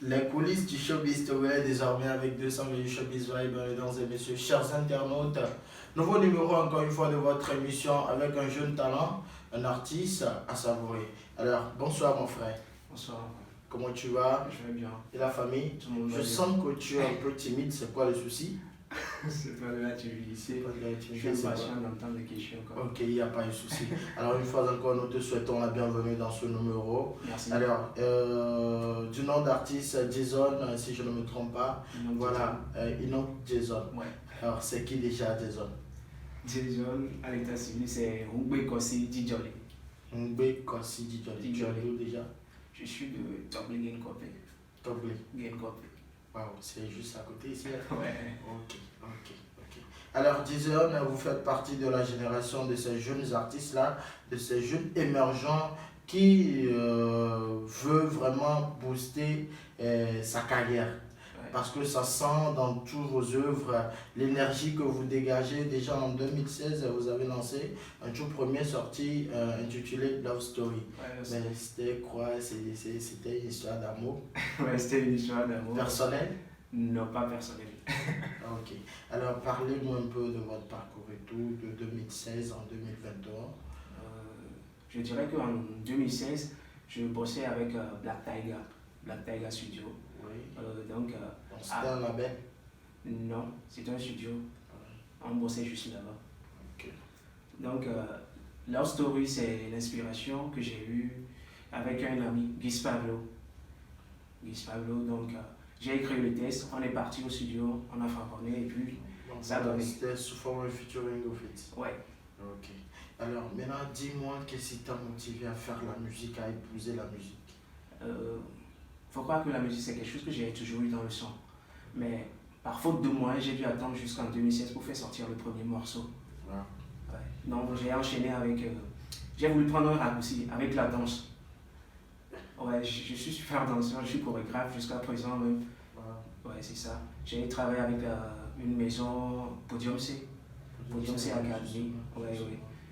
Les coulisses du showbiz TV désormais avec 200 000 showbiz vibe, mesdames et messieurs, chers internautes. Nouveau numéro encore une fois de votre émission avec un jeune talent, un artiste à savourer. Alors, bonsoir mon frère. Bonsoir. Comment tu vas? Je vais bien. Et la famille? Tout le monde va Je bien. sens que tu es un peu timide, c'est quoi le souci? C'est pas de la timidité. Je suis impatient d'entendre des questions. Ok, il n'y a pas de souci. Alors, une fois encore, nous te souhaitons la bienvenue dans ce numéro. Merci. Alors, du nom d'artiste Jason, si je ne me trompe pas, voilà, Enoch Jason. Ouais. Alors, c'est qui déjà Jason? Jason, à l'état civil, c'est Ngbe Kossi Djidjoli. Ngbe Kossi Djidjoli. Tu es d'où déjà? Je suis de Tobli Genkopé. Tobli. Genkopé. Waouh, c'est juste à côté ici. Ouais. Ok. Alors, Jason, vous faites partie de la génération de ces jeunes artistes-là, de ces jeunes émergents qui veut vraiment booster sa carrière. Ouais. Parce que ça sent dans toutes vos œuvres l'énergie que vous dégagez. Déjà en 2016, vous avez lancé un tout premier sorti intitulé Love Story. Ouais, Mais c'était quoi? C'était une histoire d'amour ouais, c'était une histoire d'amour. personnel? Non, pas personnel. Ok. Alors, parlez-nous un peu de votre parcours et tout, de 2016 en 2021. Je dirais qu'en 2016, je bossais avec Black Tiger Studio. Oui. Donc, C'était un label? non, c'était un studio. On bossait juste là-bas. Ok. Donc, Love Story, c'est l'inspiration que j'ai eue avec un ami, Guy Pablo. Donc, j'ai écrit le texte, on est parti au studio, on a fabriqué et puis Donc, ça a donné. c'était sous forme de featuring au fait. Ouais. Ok. Alors, maintenant, dis-moi, qu'est-ce qui t'a motivé à faire la musique, à épouser la musique? Faut croire que la musique, c'est quelque chose que j'ai toujours eu dans le sang. Mais par faute de moyens, j'ai dû attendre jusqu'en 2016 pour faire sortir le premier morceau. Ouais. Ouais. Donc, j'ai enchaîné avec. J'ai voulu prendre un raccourci avec la danse. Ouais, je suis super danseur, je suis chorégraphe jusqu'à présent même. Ouais, c'est ça. J'ai travaillé avec une maison Podium C. Podium C Academy. Ouais.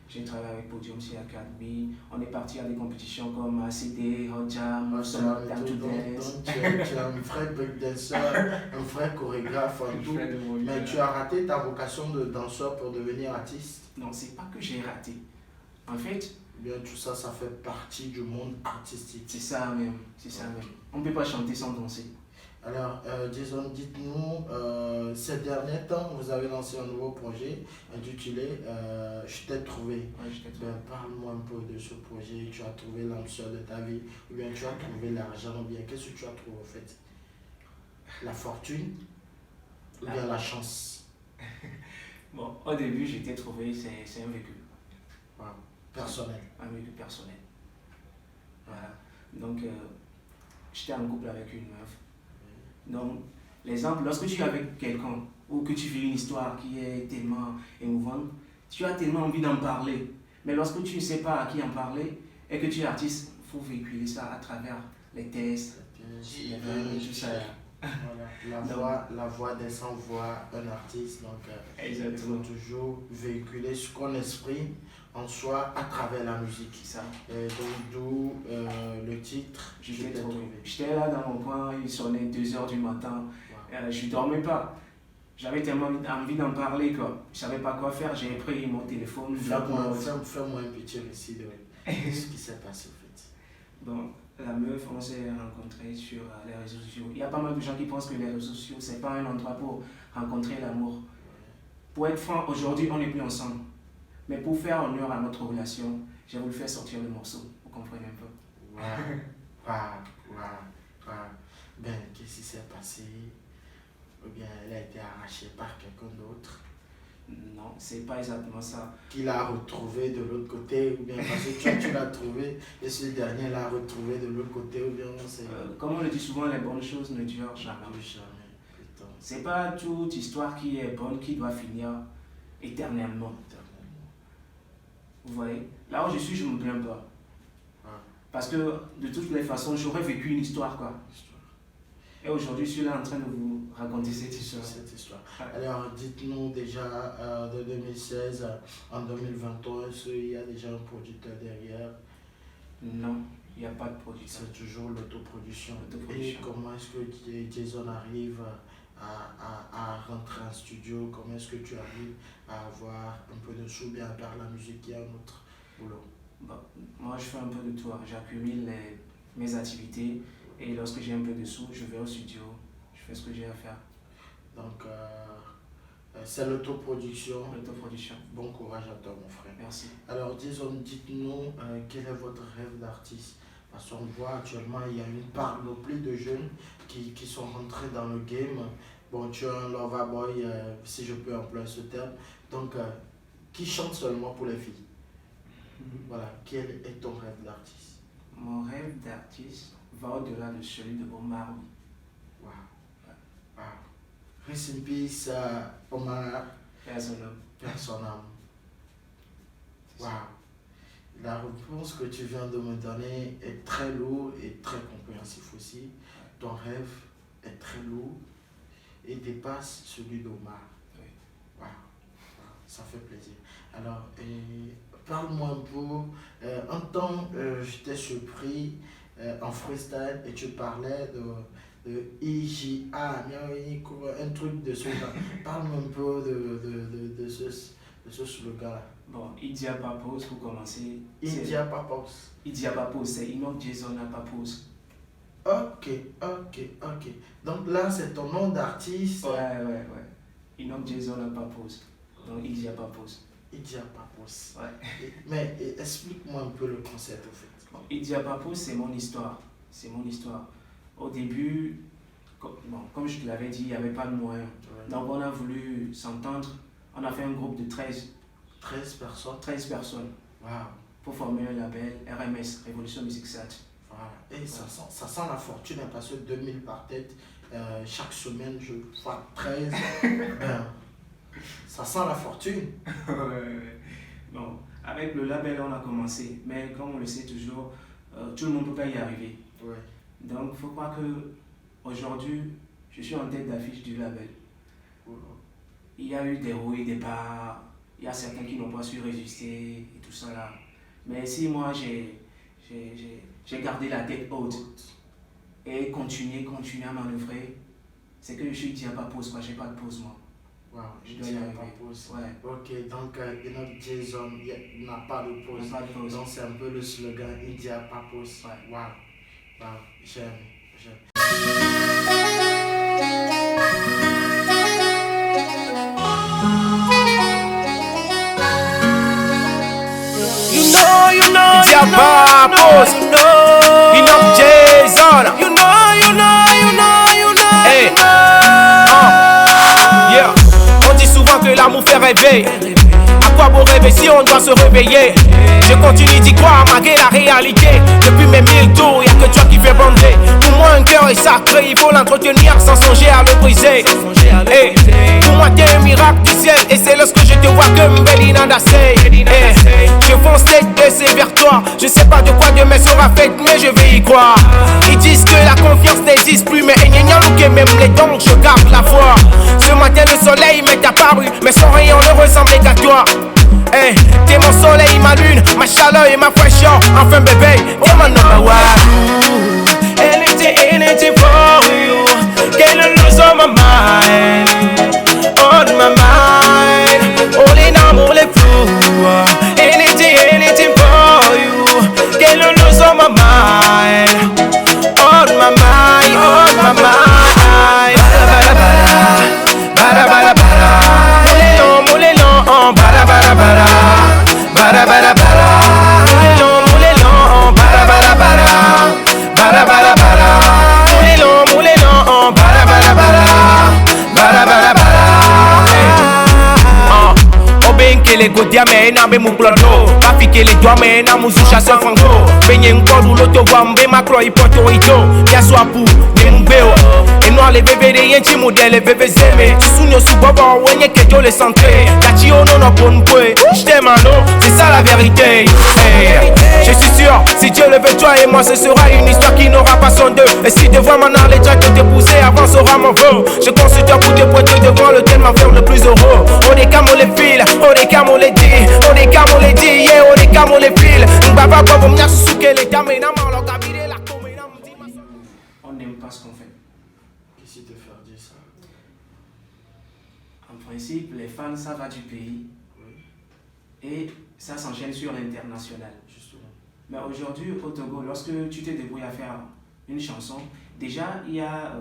J'ai travaillé avec Podium C Academy. On est parti à des compétitions comme ACD, Hot Jam, Time to Dance. Donc, tu es un vrai breakdancer, un vrai chorégraphe, en tout. Mais tu as raté ta vocation de danseur pour devenir artiste? Non, c'est pas que j'ai raté. En fait, bien, tout ça, ça fait partie du monde artistique. c'est ça même. On ne peut pas chanter sans danser. Alors, Jason, dites-nous, ces derniers temps, vous avez lancé un nouveau projet intitulé Je t'ai trouvé. Ouais, je t'ai trouvé. Parle-moi un peu de ce projet. Tu as trouvé l'âme sœur de ta vie, ou bien tu as trouvé l'argent, ou bien qu'est-ce que tu as trouvé en fait? La fortune, ou bien la chance? Bon, au début, j'étais trouvé, c'est un véhicule. Wow. Personnel. Un véhicule personnel. Voilà. Donc, j'étais en couple avec une meuf. Donc, l'exemple, lorsque tu es avec quelqu'un ou que tu vis une histoire qui est tellement émouvante, tu as tellement envie d'en parler. Mais lorsque tu ne sais pas à qui en parler et que tu es artiste, il faut véhiculer ça à travers les tests, les vannes, tout ça. Voilà. La voix des sans-voix, un artiste. Donc, il faut toujours véhiculer ce qu'on exprime en soi à travers la musique. C'est ça. Donc, d'où le titre. J'étais là dans mon coin, il sonnait 2h du matin. Wow. Je ne dormais pas. J'avais tellement envie d'en parler, quoi. Je ne savais pas quoi faire. J'ai pris mon téléphone. Fais-moi un petit récit de ce qui s'est passé, en fait. Bon, la meuf, on s'est rencontrés sur les réseaux sociaux. Il y a pas mal de gens qui pensent que les réseaux sociaux, ce n'est pas un endroit pour rencontrer l'amour. Pour être franc, aujourd'hui, on n'est plus ensemble. Mais pour faire honneur à notre relation, j'ai voulu faire sortir le morceau. Vous comprenez un peu? Waouh. Ben, qu'est-ce qui s'est passé? Ou bien elle a été arrachée par quelqu'un d'autre? Non, c'est pas exactement ça. Qui l'a retrouvée de l'autre côté? Ou bien parce que toi, tu l'as trouvé et ce dernier l'a retrouvée de l'autre côté? Ou bien c'est... Comme on le dit souvent, les bonnes choses ne durent jamais. C'est pas toute histoire qui est bonne qui doit finir éternellement. Vous voyez? Là où je suis, je ne me plains pas. Parce que de toutes les façons, j'aurais vécu une histoire, quoi. Et aujourd'hui, je suis là en train de vous raconter cette histoire. Alors, dites-nous déjà, de 2016 en 2021, il y a déjà un producteur derrière? Non, Il n'y a pas de production. C'est toujours l'autoproduction. Et L'autoproduction. comment est-ce que Jason arrive à rentrer en studio? Comment est-ce que tu arrives à avoir un peu de sous, bien à part la musique, il y a un autre boulot? Bon, moi, je fais un peu de tout. J'accumule mes activités et lorsque j'ai un peu de sous, je vais au studio, je fais ce que j'ai à faire. Donc, c'est l'autoproduction. L'autoproduction. Bon courage à toi, mon frère. Merci. Alors, disons, dites-nous quel est votre rêve d'artiste? Parce qu'on voit actuellement, il y a une part de plus de jeunes qui sont rentrés dans le game. Bon, tu es un lover boy, si je peux employer ce terme. Donc, qui chante seulement pour les filles? Voilà, quel est ton rêve d'artiste? Mon rêve d'artiste va au-delà de celui de Omar. Waouh, waouh. Rest in peace, Omar, Personnel. personne. Waouh. La réponse que tu viens de me donner est très lourde et très compréhensif aussi. Ton rêve est très lourd et dépasse celui d'Omar. Oui. Waouh, ça fait plaisir. Alors, parle-moi un peu. Un temps, j'étais surpris en freestyle et tu parlais de IJA, un truc de ce genre. Parle-moi un peu de ce slogan-là. Bon, Idia Papos pour commencer. Idia Papos. Idia Papos, c'est Enoch Jason Papos. Ok. Donc là, c'est ton nom d'artiste. Ouais. Enoch Jason Papos. Donc Idia Papos. Idia Papos. Ouais. Mais explique-moi un peu le concept au fait. Bon, Idia Papos, c'est mon histoire. Au début, comme je te l'avais dit, il n'y avait pas de moyens. Ouais. Donc on a voulu s'entendre. On a fait un groupe de 13 personnes. Waouh. Pour former un label RMS, Révolution Music Sat. Voilà. Et ça sent la fortune, parce que 2000 par tête, chaque semaine je vois 13. Ça sent la fortune. Bon, avec le label on a commencé, mais comme on le sait toujours, tout le monde ne peut pas y arriver. Ouais. Donc il faut croire que aujourd'hui je suis en tête d'affiche du label. Il y a eu des hauts et des bas, il y a certains qui n'ont pas su résister et tout ça là. Mais si moi j'ai gardé la tête haute et continué à manœuvrer, c'est que je suis dit à pas pause, quoi, j'ai pas de pause moi. Wow, Je dois y arriver. Ouais. Ok, donc Enoch Jason n'a pas de pause. Pas de pause. Donc c'est un peu le slogan Idia Papos. Ouais. Wow, j'aime. You know, Idia Papos, Enoch Jason, you know. Hey, yeah. On dit souvent que l'amour fait rêver. À quoi bon rêver si on doit se réveiller? Je continue d'y croire malgré la réalité. Depuis mes 1000 tours, y'a que toi qui fais bander. Pour moi un cœur est sacré, il faut l'entretenir sans songer à le briser. Hey, pour moi t'es un miracle du ciel, et c'est lorsque je te vois que Mbelina Dassey. Je fonce tête baissée vers toi. Je sais pas de quoi demain sera faite, mais je vais y croire. Ils disent que la confiance n'existe plus, mais que même les dons, je garde la foi. Ce matin le soleil m'est apparu, mais son rayon ne ressemblait qu'à toi. Hey, t'es mon soleil, ma lune, ma chaleur et ma fraîcheur. Enfin bébé, t'es mon number one. Anything for you. Can't lose on my mind. On my mind. All in all les flous. Anything for you. Can't lose on my mind. On my mind. Bada bada bada. Moulé long, bada bada bada. Bada bada bada. Moulé long, bada bada bada. Bada bada bada. Moulé long, bada bada bada. Bada bada bada. Obenkele godia me na be muklodo. Pafikele doa me na muzusha se franco. Benye nkodu loto wambe makro ipoto ito. Biaswa pu ne mbeo. Et noir les bébés de yenti modèle les bébés aimés. Tu souviens sous bobo wenye kejo les centrés. Gachi ono no bon pwe. J't'aime non, c'est ça la vérité. Hey, je suis sûr, si Dieu le veut toi et moi ce sera une histoire qui n'aura pas son deux. Et si devant maintenant les gens que t'épouser avant sera mon vœu. Je considère pour te pointer devant lequel m'enferme le plus heureux. On est comme on les file, on est comme on les dit. On est comme on les dit, yeah, on est comme on les file. M'bava kwa vomnya susuke les gamins na principe, les fans, ça va du pays. Oui. Et ça s'enchaîne sur l'international. Justement. Mais aujourd'hui, au Togo, lorsque tu te débrouilles à faire une chanson, déjà, il y a,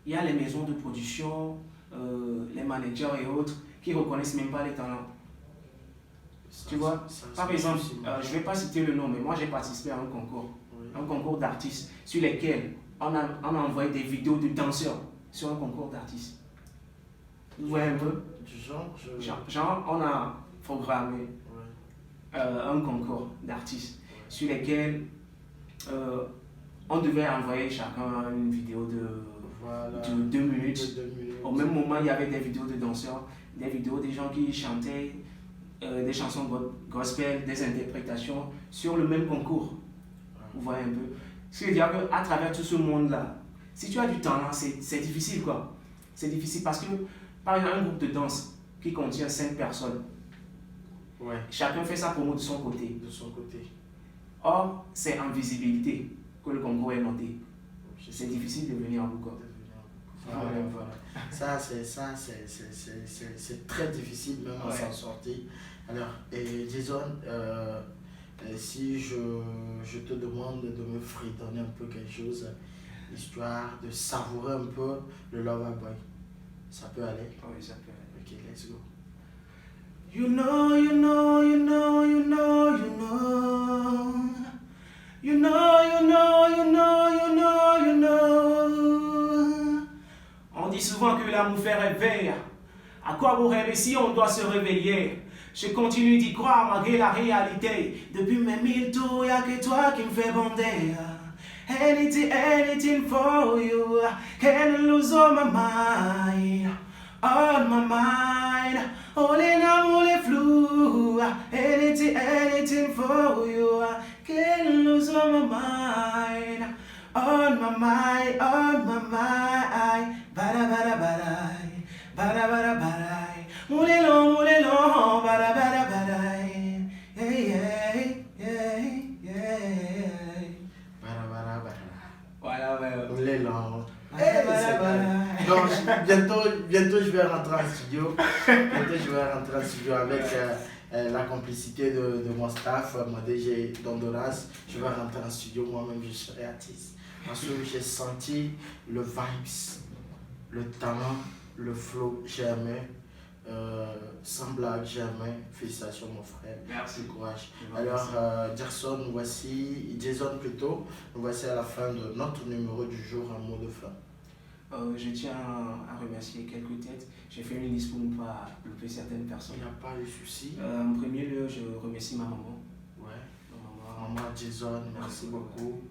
il y a les maisons de production, les managers et autres qui ne reconnaissent même pas les talents. Tu vois, par exemple, je ne vais pas citer le nom, mais moi j'ai participé à un concours, un concours d'artistes sur lesquels on a envoyé des vidéos de danseurs sur un concours d'artistes. Vous voyez un peu? Du genre, genre, on a programmé un concours d'artistes sur lesquels on devait envoyer chacun une vidéo de 2 minutes. Au même moment, il y avait des vidéos de danseurs, des vidéos des gens qui chantaient des chansons gospel, des interprétations sur le même concours. Vous voyez un peu? Ce qui veut dire qu'à travers tout ce monde-là, si tu as du talent, c'est difficile quoi. C'est difficile parce que, par exemple, un groupe de danse qui contient 5 personnes, chacun fait sa promo de son côté. Or, c'est en visibilité que le concours est noté. C'est difficile de venir en bout. Voilà. Ça, c'est très difficile même à s'en sortir. Alors, Jason, si je te demande de me fredonner un peu quelque chose, histoire de savourer un peu le Loverboy, ça peut aller? Oui, ça peut aller. Ok, let's go. You know, you know, you know, you know, you know. You know, you know, you know, you know, you know. On dit souvent que l'amour fait rêver. À quoi vous rêvez si on doit se réveiller? Je continue d'y croire malgré la réalité. Depuis mes 1000 tours, y'a que toi qui me fais bander. Anything for you. Can't lose all my mind. On my mind. All in all est flou. Anything for you. Can't lose all my mind. On my mind, on my mind. Bada bada bada. Bada bada bada. Moulé long, bada bada bada. Yeah, yeah, yeah, yeah. Bada bada bada. Voilà, Moulé long. Donc, bientôt je vais rentrer en studio. Avec la complicité de mon staff, mon DG Dondoras. Je vais rentrer en studio, moi-même je serai artiste. Parce que j'ai senti le vibes, le talent, le flow, j'ai aimé. Sans blague, j'ai aimé. Félicitations mon frère. Merci. Du courage. Alors, Jason, nous voici à la fin de notre numéro du jour, un mot de fin. Je tiens à remercier quelques têtes. J'ai fait une liste pour ne pas louper certaines personnes. Il n'y a pas de souci. En premier lieu, je remercie ma maman. Maman Jason, merci beaucoup.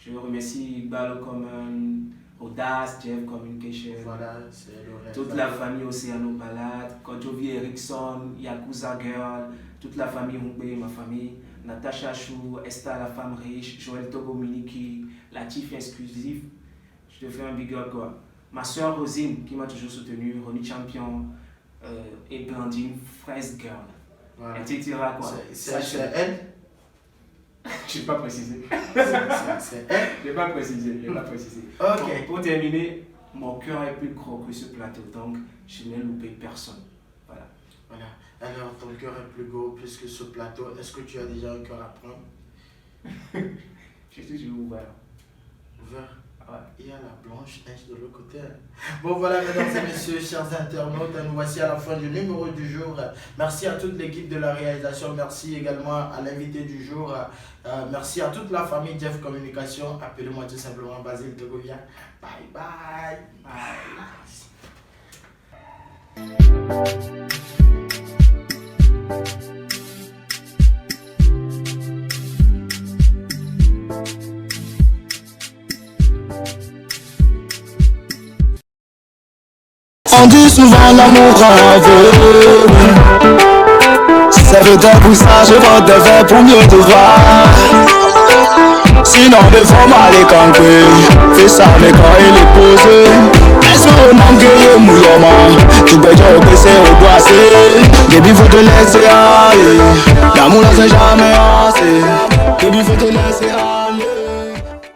Je remercie Iqbal Common, Audace, Jeff Communication. Voilà, c'est le rêve. Toute la famille Océano Balade, Kojovi Erickson, Yakuza Girl, toute la famille Mungbe, ma famille, Natacha Chou, Esther la femme riche, Joël Togo Miniki, Latif exclusif. Je te fais un big up quoi. Ma soeur Rosine qui m'a toujours soutenu, Ronnie Champion et Blandine Fraise Girl. Voilà. Etc. quoi. C'est elle? Je n'ai pas précisé. C'est elle? Je n'ai pas précisé. Ok. Bon, pour terminer, mon cœur est plus gros que ce plateau, donc je n'ai loupé personne. Voilà. Alors, ton cœur est plus gros plus que ce plateau. Est-ce que tu as déjà un cœur à prendre? Je suis toujours ouvert. Ouvert? Ouais. Il y a la blanche neige de l'autre côté. Bon voilà mesdames et messieurs, chers internautes, nous voici à la fin du numéro du jour. Merci à toute l'équipe de la réalisation, merci également à l'invité du jour. Merci à toute la famille Jeff Communication, appelez-moi tout simplement Basile Togovia. Bye bye. On dit souvent l'amour aveugle. Si ça veut être pour ça, je vote des verres pour mieux te voir. Sinon devant moi les cancrés, fais ça mais quand il est posé. Laisse-moi manquer mouillement, tu peux dire que c'est au boissé. Baby faut te laisser aller, l'amour là c'est jamais assez. Baby faut te laisser aller.